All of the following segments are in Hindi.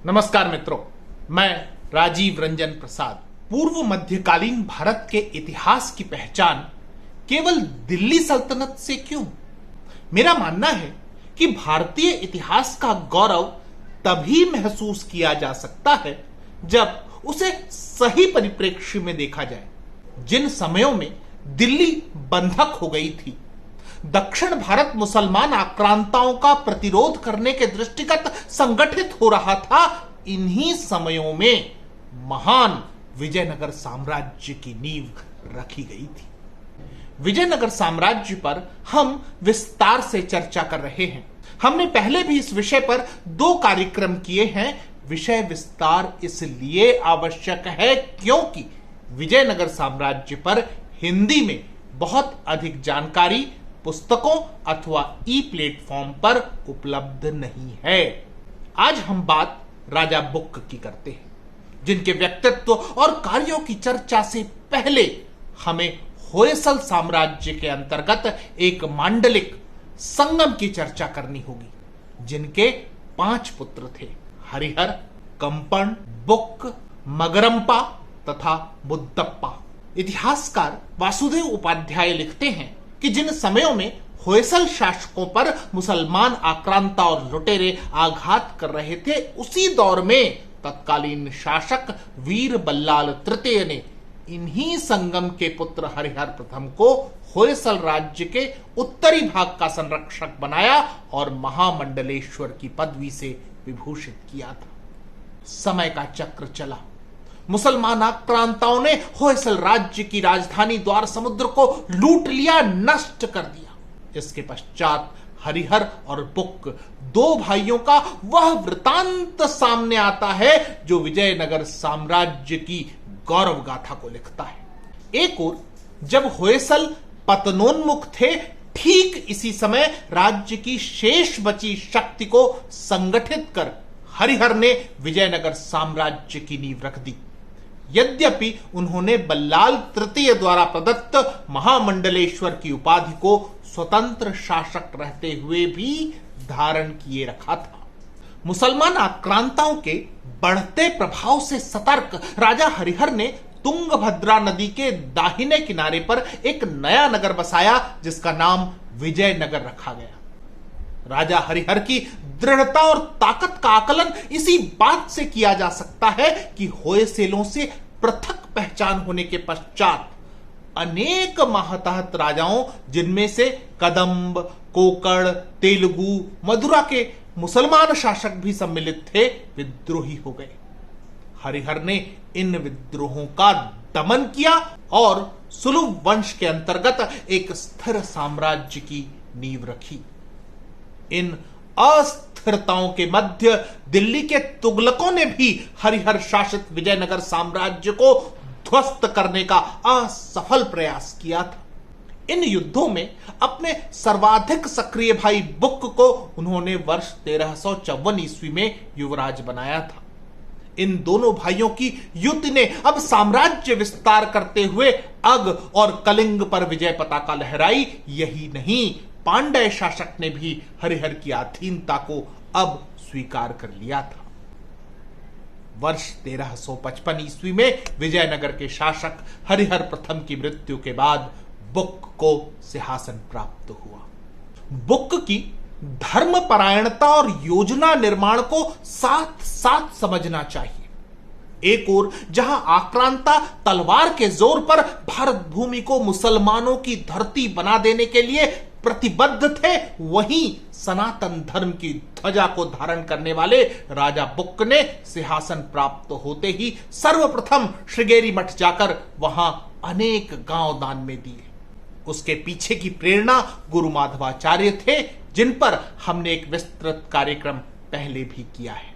नमस्कार मित्रों, मैं राजीव रंजन प्रसाद। पूर्व मध्यकालीन भारत के इतिहास की पहचान केवल दिल्ली सल्तनत से क्यों? मेरा मानना है कि भारतीय इतिहास का गौरव तभी महसूस किया जा सकता है जब उसे सही परिप्रेक्ष्य में देखा जाए। जिन समयों में दिल्ली बंधक हो गई थी, दक्षिण भारत मुसलमान आक्रांताओं का प्रतिरोध करने के दृष्टिगत संगठित हो रहा था, इन्हीं समयों में महान विजयनगर साम्राज्य की नींव रखी गई थी। विजयनगर साम्राज्य पर हम विस्तार से चर्चा कर रहे हैं। हमने पहले भी इस विषय पर 2 कार्यक्रम किए हैं। विषय विस्तार इसलिए आवश्यक है क्योंकि विजयनगर साम्राज्य पर हिंदी में बहुत अधिक जानकारी पुस्तकों अथवा ई प्लेटफॉर्म पर उपलब्ध नहीं है। आज हम बात राजा बुक्क की करते हैं, जिनके व्यक्तित्व और कार्यों की चर्चा से पहले हमें होयसल साम्राज्य के अंतर्गत एक मांडलिक संगम की चर्चा करनी होगी, जिनके 5 पुत्र थे: हरिहर, कंपन, बुक्क, मगरम्पा तथा मुद्दप्पा। इतिहासकार वासुदेव उपाध्याय लिखते हैं कि जिन समयों में होयसल शासकों पर मुसलमान आक्रांता और लुटेरे आघात कर रहे थे, उसी दौर में तत्कालीन शासक वीर बल्लाल तृतीय ने इन्हीं संगम के पुत्र हरिहर प्रथम को होयसल राज्य के उत्तरी भाग का संरक्षक बनाया और महामंडलेश्वर की पदवी से विभूषित किया था। समय का चक्र चला। मुसलमान आक्रांताओं ने होयसल राज्य की राजधानी द्वार समुद्र को लूट लिया, नष्ट कर दिया। इसके पश्चात हरिहर और बुक्क 2 भाइयों का वह वृतांत सामने आता है जो विजयनगर साम्राज्य की गौरव गाथा को लिखता है। एक ओर जब होयसल पतनोन्मुख थे, ठीक इसी समय राज्य की शेष बची शक्ति को संगठित कर हरिहर ने विजयनगर साम्राज्य की नींव रख दी। यद्यपि उन्होंने बल्लाल तृतीय द्वारा प्रदत्त महामंडलेश्वर की उपाधि को स्वतंत्र शासक रहते हुए भी धारण किए रखा था। मुसलमान आक्रांताओं के बढ़ते प्रभाव से सतर्क राजा हरिहर ने तुंगभद्रा नदी के दाहिने किनारे पर एक नया नगर बसाया, जिसका नाम विजयनगर रखा गया। राजा हरिहर की दृढ़ता और ताकत का आकलन इसी बात से किया जा सकता है कि होयसलों से पृथक पहचान होने के पश्चात अनेक मातहत राजाओं, जिनमें से कदंब, कोकड़, तेलुगु, मदुरा के मुसलमान शासक भी सम्मिलित थे, विद्रोही हो गए। हरिहर ने इन विद्रोहों का दमन किया और सुलुभ वंश के अंतर्गत एक स्थिर साम्राज्य की नींव रखी। इन अस्थिरताओं के मध्य दिल्ली के तुगलकों ने भी हरिहर शासित विजयनगर साम्राज्य को ध्वस्त करने का असफल प्रयास किया था। इन युद्धों में अपने सर्वाधिक सक्रिय भाई बुक्क को उन्होंने वर्ष 1354 ईस्वी में युवराज बनाया था। इन दोनों भाइयों की युति ने अब साम्राज्य विस्तार करते हुए अग और कलिंग पर विजय पताका लहराई। यही नहीं, पांड्य शासक ने भी हरिहर की अधीनता को अब स्वीकार कर लिया था। वर्ष 1355 ईस्वी में विजयनगर के शासक हरिहर प्रथम की मृत्यु के बाद बुक्क को सिंहासन प्राप्त हुआ। बुक्क की धर्मपरायणता और योजना निर्माण को साथ साथ समझना चाहिए। एक ओर जहां आक्रांता तलवार के जोर पर भारत भूमि को मुसलमानों की धरती बना देने के लिए प्रतिबद्ध थे, वहीं सनातन धर्म की ध्वजा को धारण करने वाले राजा बुक्क ने सिंहासन प्राप्त होते ही सर्वप्रथम श्रृंगेरी मठ जाकर वहां अनेक गांव दान में दिए। उसके पीछे की प्रेरणा गुरु माधवाचार्य थे, जिन पर हमने एक विस्तृत कार्यक्रम पहले भी किया है।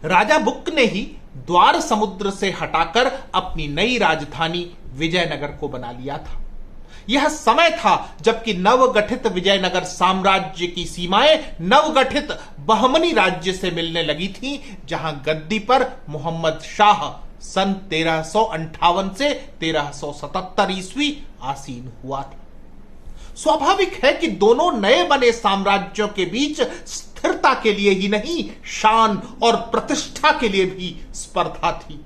राजा बुक्क ने ही द्वार समुद्र से हटाकर अपनी नई राजधानी विजयनगर को बना लिया था। यह समय था जबकि नवगठित विजयनगर साम्राज्य की सीमाएं नवगठित बहमनी राज्य से मिलने लगी थीं, जहां गद्दी पर मोहम्मद शाह सन 1358 से 1377 ईस्वी आसीन हुआ था। स्वाभाविक है कि दोनों नए बने साम्राज्यों के बीच स्थिरता के लिए ही नहीं, शान और प्रतिष्ठा के लिए भी स्पर्धा थी।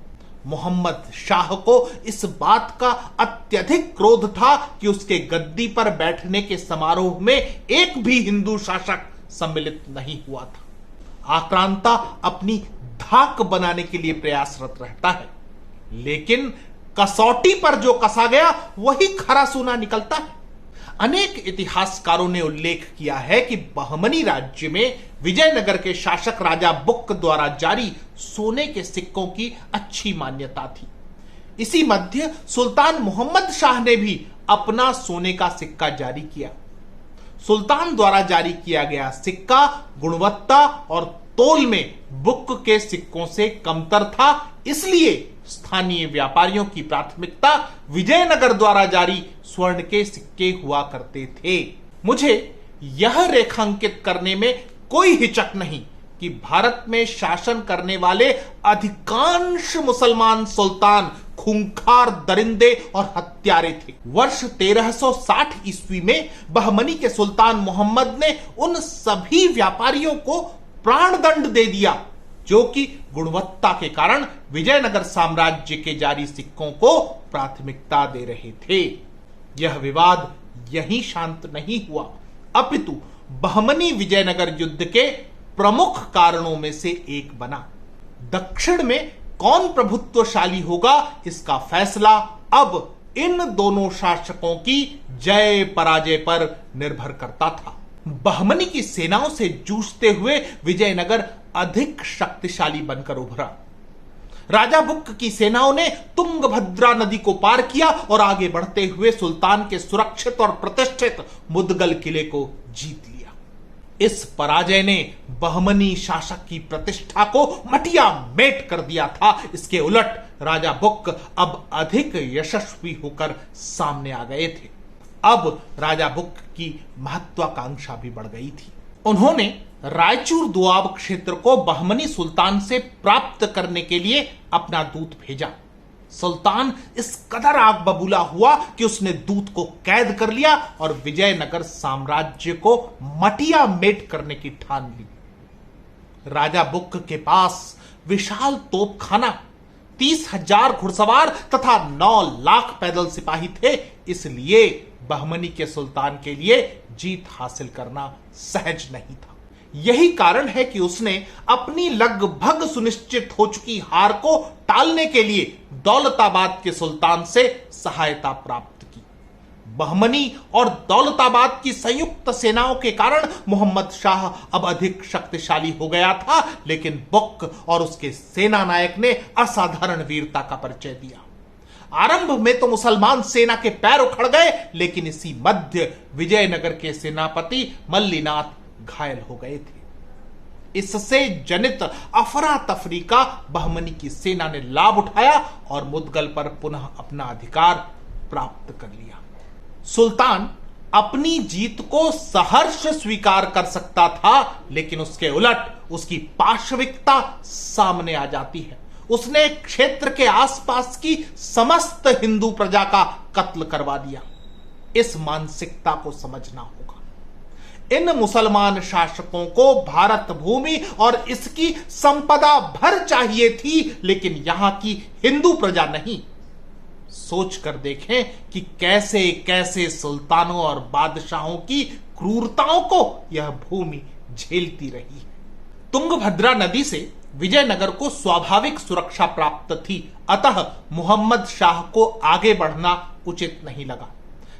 मोहम्मद शाह को इस बात का अत्यधिक क्रोध था कि उसके गद्दी पर बैठने के समारोह में एक भी हिंदू शासक सम्मिलित नहीं हुआ था। आक्रांता अपनी धाक बनाने के लिए प्रयासरत रहता है, लेकिन कसौटी पर जो कसा गया वही खरा सोना निकलता है। अनेक इतिहासकारों ने उल्लेख किया है कि बहमनी राज्य में विजयनगर के शासक राजा बुक्क द्वारा जारी सोने के सिक्कों की अच्छी मान्यता थी। इसी मध्य सुल्तान मोहम्मद शाह ने भी अपना सोने का सिक्का जारी किया। सुल्तान द्वारा जारी किया गया सिक्का गुणवत्ता और तोल में बुक्क के सिक्कों से कमतर था, इसलिए स्थानीय व्यापारियों की प्राथमिकता विजयनगर द्वारा जारी स्वर्ण के सिक्के हुआ करते थे। मुझे यह रेखांकित करने में कोई हिचक नहीं कि भारत में शासन करने वाले अधिकांश मुसलमान सुल्तान खूंखार, दरिंदे और हत्यारे थे। वर्ष 1360 ईस्वी में बहमनी के सुल्तान मोहम्मद ने उन सभी व्यापारियों को प्राणदंड दे दिया जो कि गुणवत्ता के कारण विजयनगर साम्राज्य के जारी सिक्कों को प्राथमिकता दे रहे थे। यह विवाद यहीं शांत नहीं हुआ, अपितु बहमनी विजयनगर युद्ध के प्रमुख कारणों में से एक बना। दक्षिण में कौन प्रभुत्वशाली होगा, इसका फैसला अब इन दोनों शासकों की जय पराजय पर निर्भर करता था। बहमनी की सेनाओं से जूझते हुए विजयनगर अधिक शक्तिशाली बनकर उभरा। राजा बुक्क की सेनाओं ने तुंगभद्रा नदी को पार किया और आगे बढ़ते हुए सुल्तान के सुरक्षित और प्रतिष्ठित मुदगल किले को जीत लिया। इस पराजय ने बहमनी शासक की प्रतिष्ठा को मटिया मेट कर दिया था। इसके उलट राजा बुक्क अब अधिक यशस्वी होकर सामने आ गए थे। अब राजा बुक्क की महत्वाकांक्षा भी बढ़ गई थी। उन्होंने रायचूर दोआब क्षेत्र को बहमनी सुल्तान से प्राप्त करने के लिए अपना दूत भेजा। सुल्तान इस कदर आग बबूला हुआ कि उसने दूत को कैद कर लिया और विजयनगर साम्राज्य को मटिया मेट करने की ठान ली। राजा बुक्क के पास विशाल तोपखाना, 30,000 घुड़सवार तथा 9 लाख पैदल सिपाही थे, इसलिए बहमनी के सुल्तान के लिए जीत हासिल करना सहज नहीं था। यही कारण है कि उसने अपनी लगभग सुनिश्चित हो चुकी हार को टालने के लिए दौलताबाद के सुल्तान से सहायता प्राप्त की। बहमनी और दौलताबाद की संयुक्त सेनाओं के कारण मोहम्मद शाह अब अधिक शक्तिशाली हो गया था, लेकिन बुक्क और उसके सेना नायक ने असाधारण वीरता का परिचय दिया। आरंभ में तो मुसलमान सेना के पैर उखड़ गए, लेकिन इसी मध्य विजयनगर के सेनापति मल्लीनाथ घायल हो गए थे। इससे जनित अफरा तफरी का बहमनी की सेना ने लाभ उठाया और मुदगल पर पुनः अपना अधिकार प्राप्त कर लिया। सुल्तान अपनी जीत को सहर्ष स्वीकार कर सकता था, लेकिन उसके उलट उसकी पाशविकता सामने आ जाती है। उसने क्षेत्र के आसपास की समस्त हिंदू प्रजा का कत्ल करवा दिया। इस मानसिकता को समझना होगा। इन मुसलमान शासकों को भारत भूमि और इसकी संपदा भर चाहिए थी, लेकिन यहां की हिंदू प्रजा नहीं। सोच कर देखें कि कैसे कैसे सुल्तानों और बादशाहों की क्रूरताओं को यह भूमि झेलती रही है। तुंगभद्रा नदी से विजयनगर को स्वाभाविक सुरक्षा प्राप्त थी, अतः मोहम्मद शाह को आगे बढ़ना उचित नहीं लगा।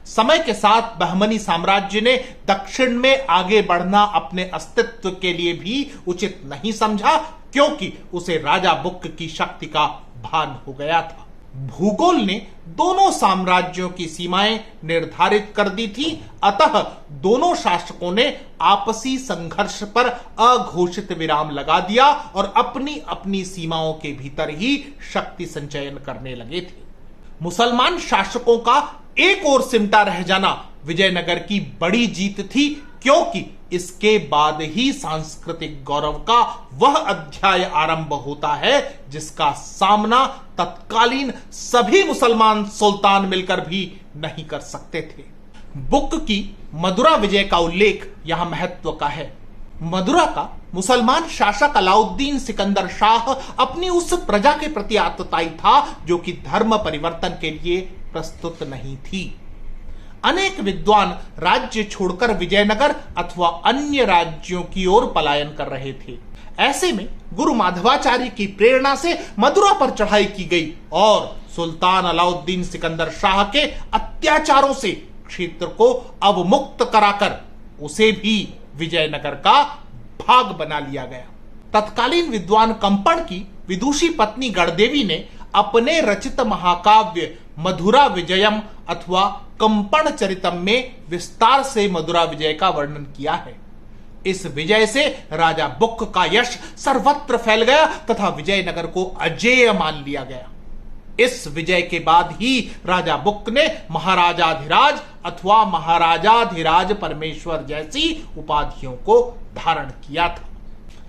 समय के साथ बहमनी साम्राज्य ने दक्षिण में आगे बढ़ना अपने अस्तित्व के लिए भी उचित नहीं समझा, क्योंकि उसे राजा बुक्क की शक्ति का भान हो गया था। भूगोल ने दोनों साम्राज्यों की सीमाएं निर्धारित कर दी थी, अतः दोनों शासकों ने आपसी संघर्ष पर अघोषित विराम लगा दिया और अपनी अपनी सीमाओं के भीतर ही शक्ति संचयन करने लगे थे। मुसलमान शासकों का एक और सिमटा रह जाना विजयनगर की बड़ी जीत थी, क्योंकि इसके बाद ही सांस्कृतिक गौरव का वह अध्याय आरंभ होता है जिसका सामना तत्कालीन सभी मुसलमान सुल्तान मिलकर भी नहीं कर सकते थे। बुक्क की मदुरा विजय का उल्लेख यहां महत्व का है। मदुरा का मुसलमान शासक अलाउद्दीन सिकंदर शाह अपनी उस प्रजा के प्रति आतताई था जो कि धर्म परिवर्तन के लिए प्रस्तुत नहीं थी। अनेक विद्वान राज्य छोड़कर विजयनगर अथवा अन्य राज्यों की ओर पलायन कर रहे थे। ऐसे में गुरु माधवाचार्य की प्रेरणा से मदुरा पर चढ़ाई की गई और सुल्तान अलाउद्दीन सिकंदर शाह के अत्याचारों से क्षेत्र को अवमुक्त कराकर उसे भी विजयनगर का भाग बना लिया गया। तत्कालीन विद्वान कंपन की विदुषी पत्नी गणदेवी ने अपने रचित महाकाव्य मधुरा विजयम अथवा कंपन चरितम में विस्तार से मदुरा विजय का वर्णन किया है। इस विजय से राजा बुक्क का यश सर्वत्र फैल गया तथा विजयनगर को अजेय मान लिया गया। इस विजय के बाद ही राजा बुक्क ने महाराजाधिराज अथवा महाराजाधिराज परमेश्वर जैसी उपाधियों को धारण किया था।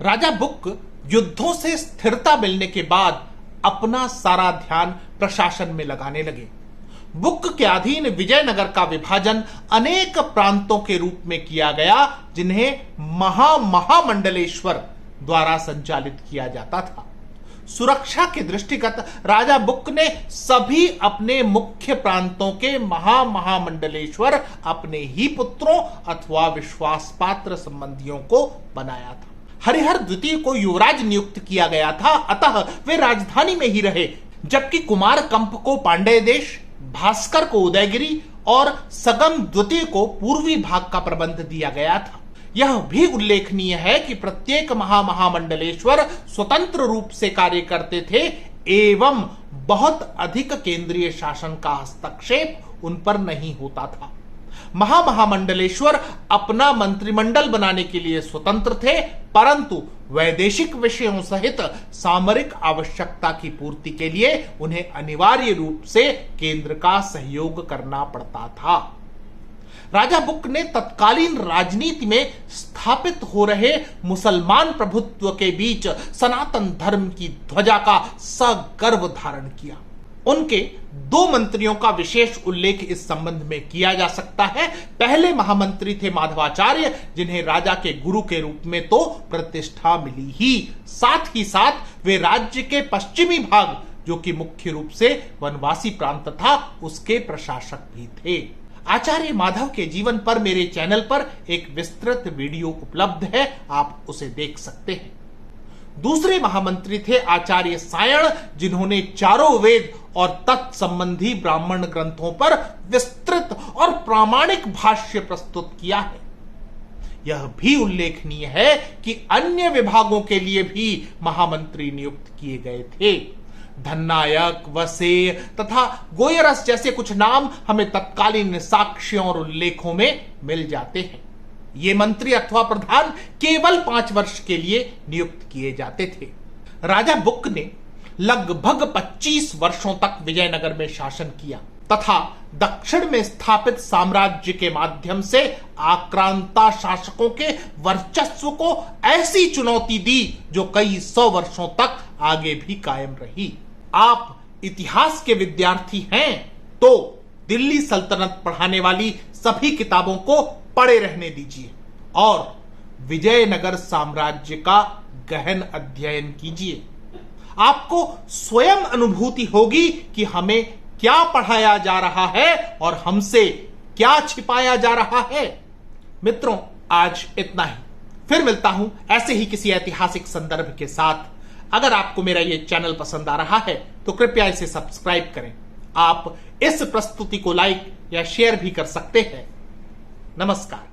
राजा बुक्क युद्धों से स्थिरता मिलने के बाद अपना सारा ध्यान प्रशासन में लगाने लगे। बुक्क के अधीन विजयनगर का विभाजन अनेक प्रांतों के रूप में किया गया जिन्हें महामंडलेश्वर द्वारा संचालित किया जाता था। सुरक्षा के दृष्टिगत राजा बुक्क ने सभी अपने मुख्य प्रांतों के महामंडलेश्वर अपने ही पुत्रों अथवा विश्वास पात्र संबंधियों को बनाया था। हरिहर द्वितीय को युवराज नियुक्त किया गया था, अतः वे राजधानी में ही रहे, जबकि कुमार कंप को पांडेय देश, भास्कर को उदयगिरी और सगम द्वितीय को पूर्वी भाग का प्रबंध दिया गया था। यह भी उल्लेखनीय है कि प्रत्येक महामंडलेश्वर स्वतंत्र रूप से कार्य करते थे एवं बहुत अधिक केंद्रीय शासन का हस्तक्षेप उन पर नहीं होता था। महामंडलेश्वर अपना मंत्रिमंडल बनाने के लिए स्वतंत्र थे, परंतु वैदेशिक विषयों सहित सामरिक आवश्यकता की पूर्ति के लिए उन्हें अनिवार्य रूप से केंद्र का सहयोग करना पड़ता था। राजा बुक्क ने तत्कालीन राजनीति में स्थापित हो रहे मुसलमान प्रभुत्व के बीच सनातन धर्म की ध्वजा का सगर्व धारण किया। उनके दो मंत्रियों का विशेष उल्लेख इस संबंध में किया जा सकता है। पहले महामंत्री थे माधवाचार्य, जिन्हें राजा के गुरु के रूप में तो प्रतिष्ठा मिली ही, साथ ही साथ वे राज्य के पश्चिमी भाग, जो कि मुख्य रूप से वनवासी प्रांत था, उसके प्रशासक भी थे। आचार्य माधव के जीवन पर मेरे चैनल पर एक विस्तृत वीडियो उपलब्ध है, आप उसे देख सकते हैं। दूसरे महामंत्री थे आचार्य सायण, जिन्होंने चारों वेद और तत्संबंधी ब्राह्मण ग्रंथों पर विस्तृत और प्रामाणिक भाष्य प्रस्तुत किया है। यह भी उल्लेखनीय है कि अन्य विभागों के लिए भी महामंत्री नियुक्त किए गए थे। धननायक, वसेय तथा गोयरस जैसे कुछ नाम हमें तत्कालीन साक्ष्यों और उल्लेखों में मिल जाते हैं। ये मंत्री अथवा प्रधान केवल 5 वर्ष के लिए नियुक्त किए जाते थे। राजा बुक्क ने लगभग 25 वर्षों तक विजयनगर में शासन किया तथा दक्षिण में स्थापित साम्राज्य के माध्यम से आक्रांता शासकों के वर्चस्व को ऐसी चुनौती दी जो कई 100 वर्षों तक आगे भी कायम रही। आप इतिहास के विद्यार्थी हैं तो दिल्ली सल्तनत पढ़ाने वाली सभी किताबों को पढ़े रहने दीजिए और विजयनगर साम्राज्य का गहन अध्ययन कीजिए। आपको स्वयं अनुभूति होगी कि हमें क्या पढ़ाया जा रहा है और हमसे क्या छिपाया जा रहा है। मित्रों, आज इतना ही। फिर मिलता हूं ऐसे ही किसी ऐतिहासिक संदर्भ के साथ। अगर आपको मेरा ये चैनल पसंद आ रहा है तो कृपया इसे सब्सक्राइब करें। आप इस प्रस्तुति को लाइक या शेयर भी कर सकते हैं। नमस्कार।